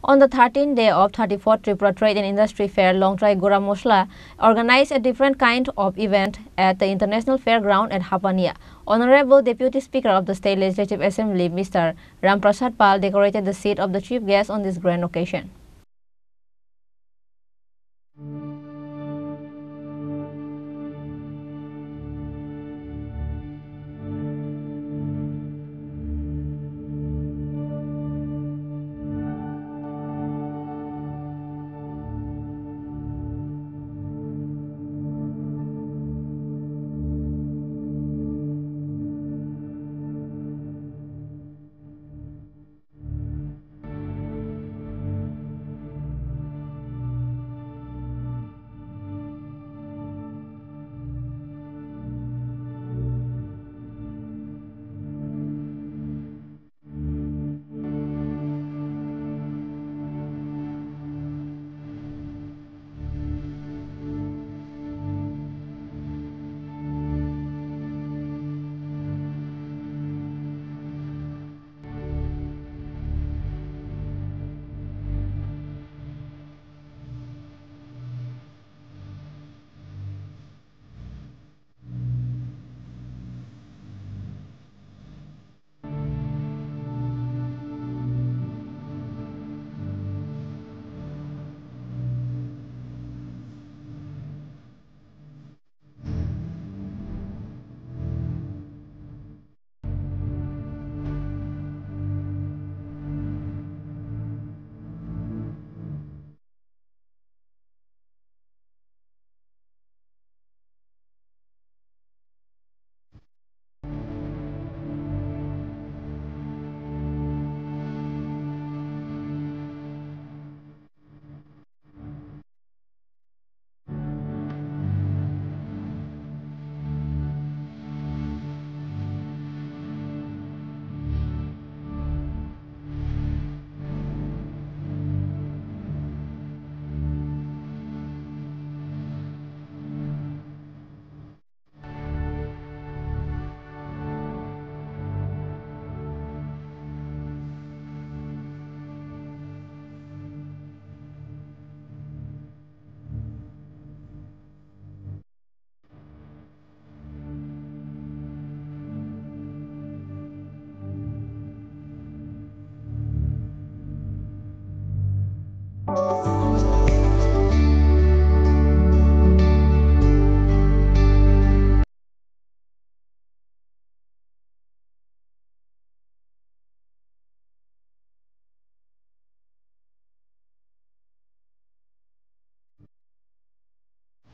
On the 13th day of 34th Tripura Trade and Industry Fair, Longtrai Gura Mosla organized a different kind of event at the International Fairground at Hapania. Honorable Deputy Speaker of the State Legislative Assembly, Mr. Ramprasad Pal, decorated the seat of the chief guest on this grand occasion.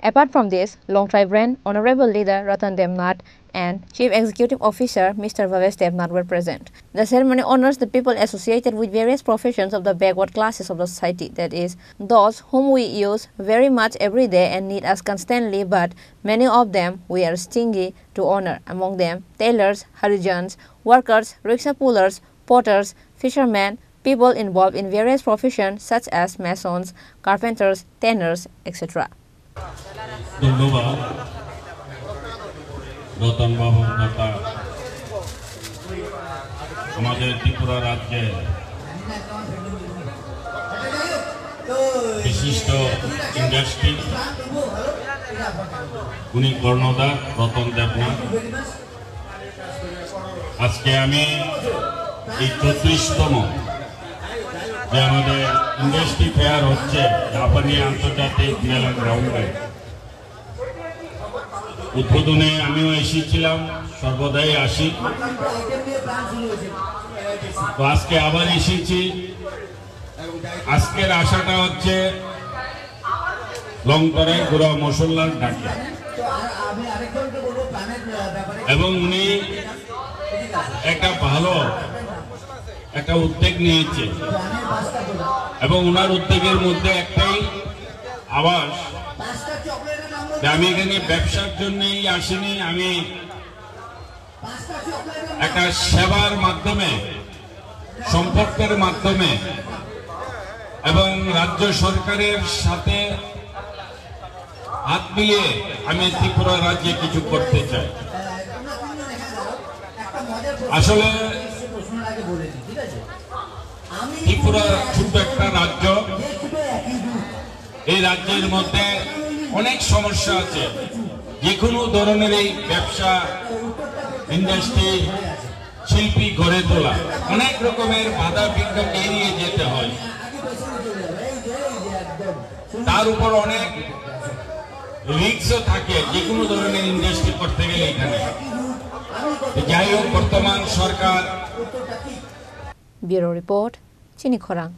Apart from this, Longtrai Brand Honorable Leader Ratan Devnath and Chief Executive Officer Mr. Bhavesh Devnath were present. The ceremony honors the people associated with various professions of the backward classes of the society, that is, those whom we use very much every day and need us constantly, but many of them we are stingy to honor. Among them, tailors, harijans, workers, rickshaw pullers, potters, fishermen, people involved in various professions such as masons, carpenters, tanners, etc. ধন্যবাদ রতন বাবু নেতা আমাদের ত্রিপুরা রাজ্যের বিশিষ্ট industry উনি কর্ণধার রতন দেবনাথ। আজকে আমি এই 34তম যে আমাদের ইন্ডাস্ট্রি ফেয়ার হচ্ছে জাপানি আন্তর্জাতিক মেলা গ্রাউন্ডে, উদ্বোধনে আমিও এসেছিলাম, সর্বদাই আসি, তো আজকে আবার এসেছি। আজকের আশাটা হচ্ছে লংতরাই গুড়া মশলার ডাকে, এবং উনি একটা ভালো একটা উদ্যোগ নিয়েছে, এবং ওনার উদ্যোগের মধ্যে একটাই আবাস, আমি এখানে ব্যবসার জন্যই আসিনি, আমি একটা সেবার মাধ্যমে, সম্পর্কের মাধ্যমে এবং রাজ্য সরকারের সাথে হাত মিলিয়ে আমি ত্রিপুরা রাজ্যে কিছু করতে চাই। আসলে ত্রিপুরা ছোট্ট একটা এই রাজ্যের মধ্যে অনেক সমস্যা আছে। যে কোনো ধরনের এই ব্যবসা, ইন্ডাস্ট্রি, শিল্পী গড়ে তোলা, অনেক রকমের বাধা বিঘ্ন এড়িয়ে যেতে হয়। তার উপর অনেক রিস্কও থাকে যে কোনো ধরনের ইন্ডাস্ট্রি করতে গেলে এখানে। যাই হোক, বর্তমান সরকার। ব্যুরো রিপোর্ট, চিনি খরাং।